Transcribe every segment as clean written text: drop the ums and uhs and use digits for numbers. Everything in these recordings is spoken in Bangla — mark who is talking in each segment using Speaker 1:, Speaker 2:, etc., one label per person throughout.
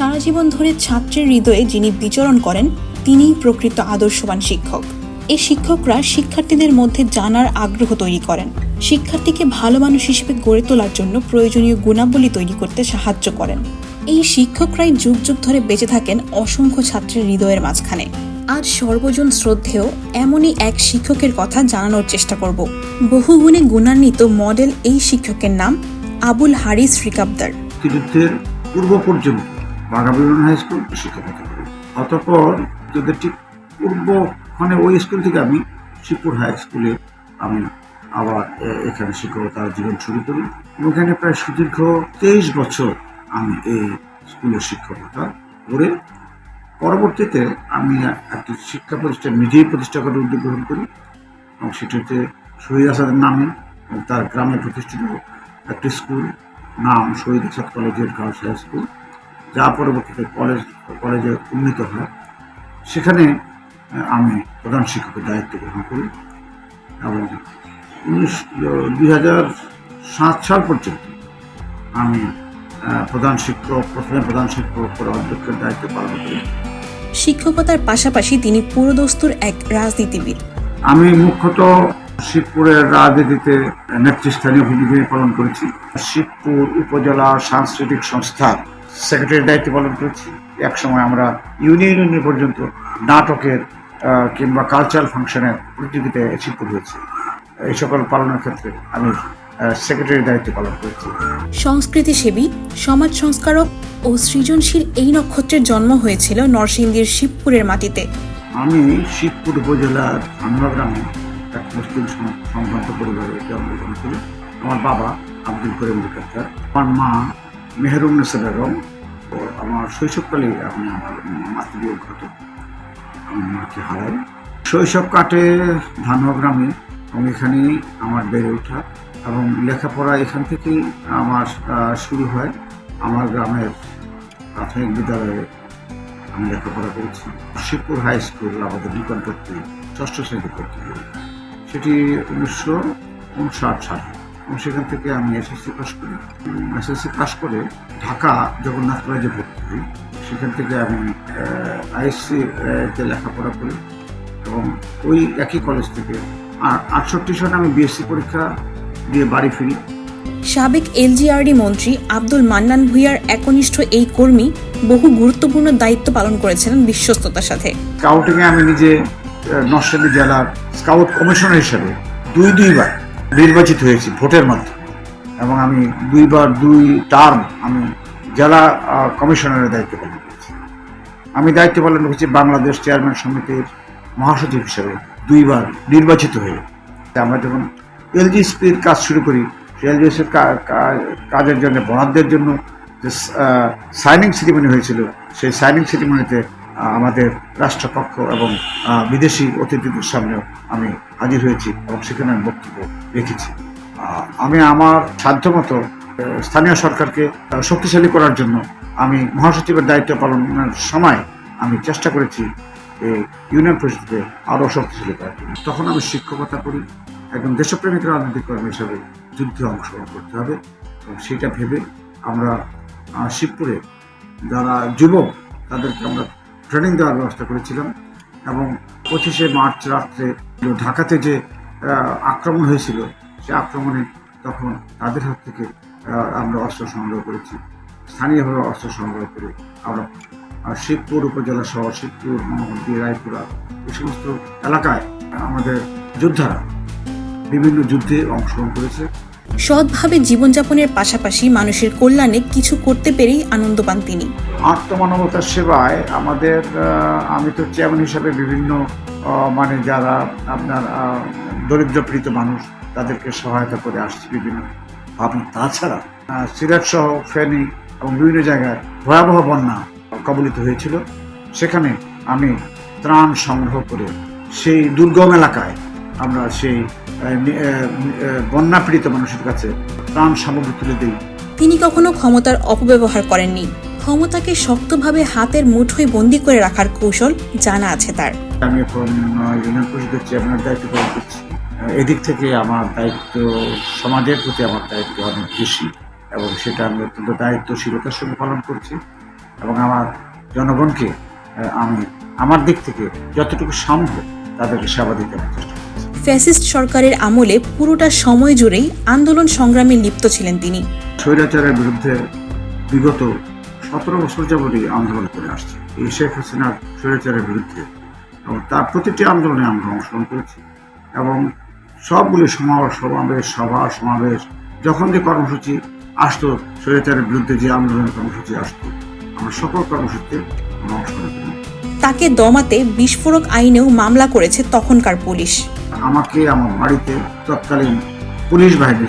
Speaker 1: সারা জীবন ধরে ছাত্রের হৃদয়ে যিনি বিচরণ করেন তিনিই প্রকৃত আদর্শবান শিক্ষক। এই শিক্ষকরা শিক্ষার্থীদের মধ্যে জানার আগ্রহ তৈরি করেন, শিক্ষার্থীকে ভালো মানুষ হিসেবে গড়ে তোলার জন্য প্রয়োজনীয় গুণাবলী তৈরি করতে সাহায্য করেন। এই শিক্ষকরাই যুগ যুগ ধরে বেঁচে থাকেন অসংখ্য ছাত্রের হৃদয়ের মাঝখানে। আজ সর্বজন শ্রদ্ধেয় এমনই এক শিক্ষকের কথা জানানোর চেষ্টা করব। বহুগুণে গুণান্বিত মডেল এই শিক্ষকের নাম আবুল হারিস রিকাবদার।
Speaker 2: মুক্তিযুদ্ধের পূর্ব পর্যন্ত বাঘা বিবরণ হাই স্কুল শিক্ষকতা করি। অতঃপর যদি ঠিক পূর্বক্ষণে ওই স্কুল থেকে আমি শিবপুর হাই স্কুলে আমি আবার এখানে শিক্ষকতার জীবন শুরু করি। ওখানে প্রায় সুদীর্ঘ 23 বছর আমি এই স্কুলের শিক্ষকতা করে পরবর্তীতে আমি একটি শিক্ষা প্রতিষ্ঠান নিজেই প্রতিষ্ঠা করার উদ্যোগ গ্রহণ করি এবং সেটি হচ্ছে শহীদ আসাদের নামে তার গ্রামে প্রতিষ্ঠিত একটি স্কুল, নাম Shaheed Asad collegiate girls high school, যা পরবর্তীতে কলেজে উন্নীত হয়। সেখানে আমি প্রধান শিক্ষকের দায়িত্ব গ্রহণ করি এবং 2007 সাল পর্যন্ত আমি প্রথমে প্রধান শিক্ষক পরে অধ্যক্ষের দায়িত্ব পালন করি।
Speaker 1: শিক্ষকতার পাশাপাশি তিনি পুরোদস্তুর এক রাজনীতিবিদ।
Speaker 2: আমি মুখ্যত শিবপুরের রাজনীতিতে নেতৃস্থানীয় ভূমিকা পালন করেছি। শিবপুর উপজেলা সাংস্কৃতিক সংস্থার সেক্রেটারির দায়িত্ব পালন করেছি। একসময় আমরা ইউনিয়ন পর্যন্ত নাটকের কিংবা কালচারাল ফাংশনের প্রতিযোগিতায় শিবপুর হয়েছে। এই সকল পালনের ক্ষেত্রে আমি সেক্রেটারির দায়িত্ব পালন করেছি।
Speaker 1: সংস্কৃতিসেবী, সমাজ সংস্কারক ও সৃজনশীল এই নক্ষত্রের জন্ম হয়েছিল নরসিংদীর শিবপুরের মাটিতে।
Speaker 2: আমি শিবপুর উপজেলার ভাঙ্গা গ্রামে এক মুসলিম সম্ভ্রান্ত পরিবারে জন্মগ্রহণ করি। আমার বাবা আব্দুল করিম রিকাবদার, আমার মা মেহেরুন্নেসা বেগম। আমার শৈশবকালেই আমি আমার মাতৃবিয়োগ ঘটে, আমার মাকে হারাই। শৈশব কাটে ধানবা গ্রামে এবং এখানেই আমার বেড়ে ওঠা এবং লেখাপড়া এখান থেকেই আমার শুরু হয়। আমার গ্রামের প্রাথমিক বিদ্যালয়ে আমি লেখাপড়া করেছি। শিবপুর হাই স্কুল আমাদের নিকটবর্তী 6ষ্ঠ শ্রেণীতে ভর্তি করি, সেটি 1959 সালে এবং সেখান থেকে আমি এসএসসি পাস করে ঢাকা জগন্নাথ কলেজে ভর্তি হই। সেখান থেকে আমি আইএসসিতে লেখাপড়া করি এবং ওই একই কলেজ থেকে 68 সালে আমি বিএসসি পরীক্ষা দিয়ে বাড়ি ফিরি।
Speaker 1: সাবেক এলজিআরডি মন্ত্রী আব্দুল মান্নান ভূঁইয়ার একনিষ্ঠ এই কর্মী বহু গুরুত্বপূর্ণ দায়িত্ব পালন করেছিলেন বিশ্বস্ততার সাথে।
Speaker 2: স্কাউটিংয়ে আমি নিজে নরসিংদী জেলার স্কাউট কমিশনার হিসেবে দুইবার নির্বাচিত হয়েছি ভোটের মাধ্যমে এবং আমি দুই টার্ম আমি জেলা কমিশনারের দায়িত্ব পালন করেছি। আমি দায়িত্ব পালন করেছি বাংলাদেশ চেয়ারম্যান সমিতির মহাসচিব হিসেবে 2বার নির্বাচিত হয়ে। আমরা যখন এলজিএসপির কাজ শুরু করি, সেই এলজিএসপির কাজের জন্য বরাদ্দের জন্য যে সাইনিং সেরিমনি হয়েছিল, সেই সাইনিং সেরিমনিতে আমাদের রাষ্ট্রপক্ষ এবং বিদেশি অতিথিদের সামনেও আমি হাজির হয়েছি এবং সেখানে আমি বক্তব্য রেখেছি। আমি আমার সাধ্যমতো স্থানীয় সরকারকে শক্তিশালী করার জন্য আমি মহাসচিবের দায়িত্ব পালনের সময় আমি চেষ্টা করেছি ইউনিয়ন পরিষদকে আরও শক্তিশালী করার জন্য। তখন আমি শিক্ষকতা করি, একজন দেশপ্রেমিক রাজনৈতিক কর্মী হিসাবে যুদ্ধে অংশগ্রহণ করতে হবে এবং সেটা ভেবে আমরা শিবপুরে যারা যুবক তাদেরকে আমরা ট্রেনিং দেওয়ার ব্যবস্থা করেছিলাম এবং 25শে মার্চ রাত্রে ঢাকাতে যে আক্রমণ হয়েছিল, সে আক্রমণে তখন তাদের হাত থেকে আমরা অস্ত্র সংগ্রহ করেছি। স্থানীয়ভাবে অস্ত্র সংগ্রহ করে আমরা শিবপুর উপজেলা সহ শিবপুর, মোহাম্মদপুর, রায়পুরা এই সমস্ত এলাকায় আমাদের যোদ্ধারা বিভিন্ন যুদ্ধে অংশগ্রহণ করেছে।
Speaker 1: সৎভাবে জীবনযাপনের পাশাপাশি মানুষের কল্যাণে কিছু করতে পেরেই আনন্দ পান তিনি।
Speaker 2: আত্মমানবতার সেবায় আমি তো চেয়ারম্যান হিসাবে বিভিন্ন যারা আপনার দরিদ্রপীড়িত মানুষ তাদেরকে সহায়তা করে আসছি বিভিন্ন ভাবনা। তাছাড়া সিলেট সহ ফেনী এবং বিভিন্ন জায়গায় ভয়াবহ বন্যা কবলিত হয়েছিল, সেখানে আমি ত্রাণ সংগ্রহ করে সেই দুর্গম এলাকায় আমরা সেই বন্যা পীড়িত মানুষের কাছে ত্রাণ সামগ্রী তুলে দিই।
Speaker 1: তিনি কখনো ক্ষমতার অপব্যবহার করেননি। ক্ষমতাকে শক্তভাবে হাতের মুঠোয় বন্দী করে রাখার কৌশল জানা আছে তার।
Speaker 2: আমি এখন ইউনিয়ন পরিষদের চেয়ারম্যানের দায়িত্ব পালন করছি। এদিক থেকে আমার দায়িত্ব, সমাজের প্রতি আমার দায়িত্ব অনেক বেশি এবং সেটা আমি অত্যন্ত দায়িত্বশীলতার সঙ্গে পালন করছি এবং আমার জনগণকে আমি আমার দিক থেকে যতটুকু সম্ভব তাদেরকে সেবা দিতে আমার চেষ্টা করছি।
Speaker 1: ফ্যাসিস্ট সরকারের আমলে পুরোটা সময় জুড়েই আন্দোলন সংগ্রামে লিপ্ত ছিলেন তিনি।
Speaker 2: স্বৈরাচারের বিরুদ্ধে বিগত 17 বছর যাবতই আন্দোলন করে আসছে এই শেখ হাসিনার স্বৈরাচারের বিরুদ্ধে, এবং তার প্রতিটি আন্দোলনে আমরা অংশগ্রহণ করেছি এবং সবগুলি সভা সমাবেশ যখন যে কর্মসূচি আসতো, স্বৈরাচারের বিরুদ্ধে যে আন্দোলনের কর্মসূচি আসতো, আমরা সকল কর্মসূচিতে আমরা অংশগ্রহণ করি।
Speaker 1: তাকে দমাতে বিস্ফোরক আইনেও মামলা করেছে তখনকার পুলিশ।
Speaker 2: আমাকে আমার বাড়িতে তৎকালীন পুলিশ বাহিনী,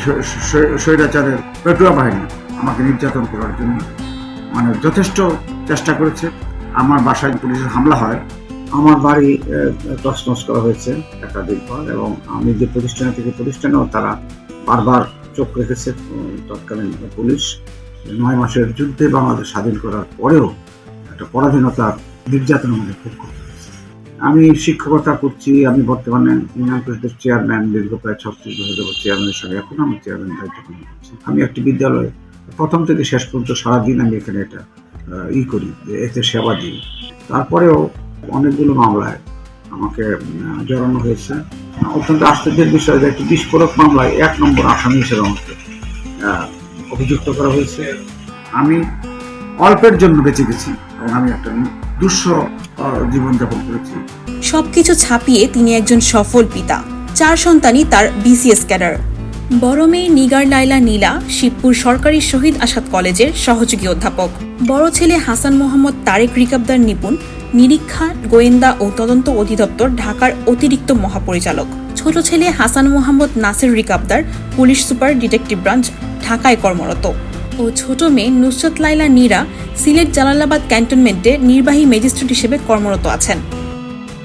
Speaker 2: স্বৈরাচারের পেটুয়া বাহিনী আমাকে নির্যাতন করার জন্য মানে যথেষ্ট চেষ্টা করেছে। আমার বাসায় পুলিশের হামলা হয়, আমার বাড়ি তছনছ করা হয়েছে একাধিকবার, এবং আমি যে প্রতিষ্ঠানে থেকে প্রতিষ্ঠানেও তারা বারবার চোখ রেখেছে। তৎকালীন পুলিশ 9 মাসের যুদ্ধে বাংলাদেশ স্বাধীন করার পরেও একটা পরাধীনতার নির্যাতনের মধ্যে ভোগ করতে হয়েছে। আমি শিক্ষকতা করছি, আমি বর্তমানে ইউনিয়ন পরিষদের চেয়ারম্যান, দীর্ঘ প্রায় 36 বছর যাবত চেয়ারম্যান হিসাবে এখন আমি চেয়ারম্যান দায়িত্ব পালন করছি। আমি একটি বিদ্যালয়ে প্রথম থেকে শেষ পর্যন্ত সারাদিন আমি এখানে এটা করি, এতে সেবা দিই। তারপরেও অনেকগুলো মামলায় আমাকে জড়ানো হয়েছে। অত্যন্ত আশ্চর্যের বিষয় যে একটি বিস্ফোরক মামলায় 1 নম্বর আসামি হিসেবে আমাকে অভিযুক্ত করা হয়েছে। আমি অল্পের জন্য বেঁচে গেছি এবং আমি একটা দুঃসহ জীবনযাপন করেছি।
Speaker 1: সবকিছু ছাপিয়ে তিনি একজন সফল পিতা। 4 সন্তানই তার বিসিএস ক্যাডার। বড় মেয়ে নিগার লাইলা নীলা শিবপুর সরকারি শহীদ আসাদ কলেজের সহযোগী অধ্যাপক। বড় ছেলে হাসান মোহাম্মদ তারেক রিকাবদার নিপুণ, নিরীক্ষা, গোয়েন্দা ও তদন্ত অধিদপ্তর, ঢাকার অতিরিক্ত মহাপরিচালক। ছোট ছেলে Hasan Mohammad Nasir Rikabdar, police super, detective branch, ঢাকায় কর্মরত। ও ছোট মেয়ে নুসরাত লাইলা নীরা সিলেট জালালাবাদ ক্যান্টনমেন্টে নির্বাহী ম্যাজিস্ট্রেট হিসেবে কর্মরত আছেন।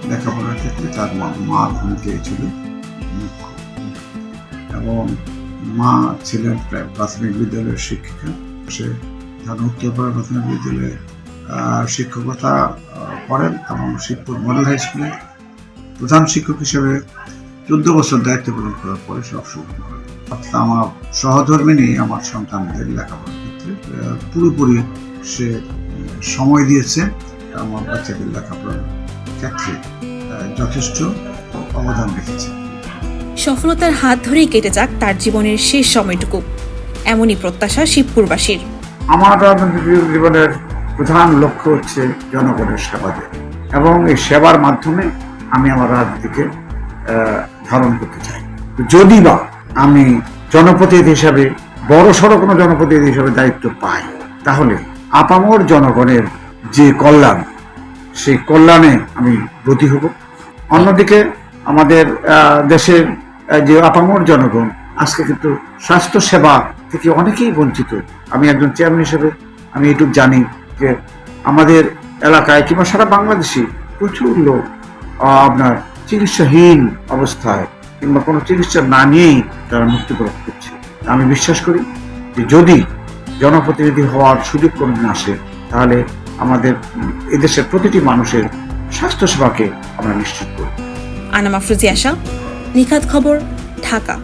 Speaker 2: লেখাপড়ার ক্ষেত্রে তার মার ভূমিকা ছিল মুখ্য, এবং মা ছিলেন প্রাথমিক বিদ্যালয়ের শিক্ষিকা। সে উত্তরপাড়া প্রাথমিক বিদ্যালয়ে শিক্ষকতা করেন এবং শিবপুর মডেল হাই স্কুলে প্রধান শিক্ষক হিসেবে 14 বছর দায়িত্ব পালন করার পরে সব শুরু করেন। অর্থাৎ আমার সহধর্মিনী আমার সন্তানদের লেখাপড়ার ক্ষেত্রে পুরোপুরি সে সময় দিয়েছে। আমার বাচ্চাদের লেখাপড়ার ক্ষেত্রে যথেষ্ট অবদান রেখেছে।
Speaker 1: সফলতার হাত ধরেই কেটে যাক তার জীবনের শেষ সময়টুকু, এমনই প্রত্যাশা শিবপুরবাসীর।
Speaker 2: আমার রাজনৈতিক জীবনের প্রধান লক্ষ্য হচ্ছে জনগণের সেবা দেওয়া, এবং এই সেবার মাধ্যমে আমি আমার রাজনীতিকে ধারণ করতে চাই। যদি বা আমি জনপ্রতিনিধি হিসাবে, বড়সড় কোনো জনপ্রতিনিধি হিসাবে দায়িত্ব পাই, তাহলে আপামর জনগণের যে কল্যাণ, সেই কল্যাণে আমি ব্রতী হব। অন্যদিকে আমাদের দেশের যে আপামর জনগণ আজকে কিন্তু স্বাস্থ্য সেবা থেকে অনেকেই বঞ্চিত। আমি একজন চেয়ারম্যান হিসেবে আমি এটুকু জানি যে আমাদের এলাকায় কিংবা সারা বাংলাদেশে প্রচুর লোক আপনার চিকিৎসাহীন অবস্থায় কিংবা কোনো চিকিৎসা না নিয়েই তারা মৃত্যুবরণ করছে। আমি বিশ্বাস করি যে যদি জনপ্রতিনিধি হওয়ার সুযোগ কোনোদিন আসে, তাহলে আমাদের এদেশের প্রতিটি মানুষের স্বাস্থ্যসেবাকে আমরা নিশ্চিত করি।
Speaker 1: আনাম আফরোজী আশা, নিখাত খবর, ঢাকা।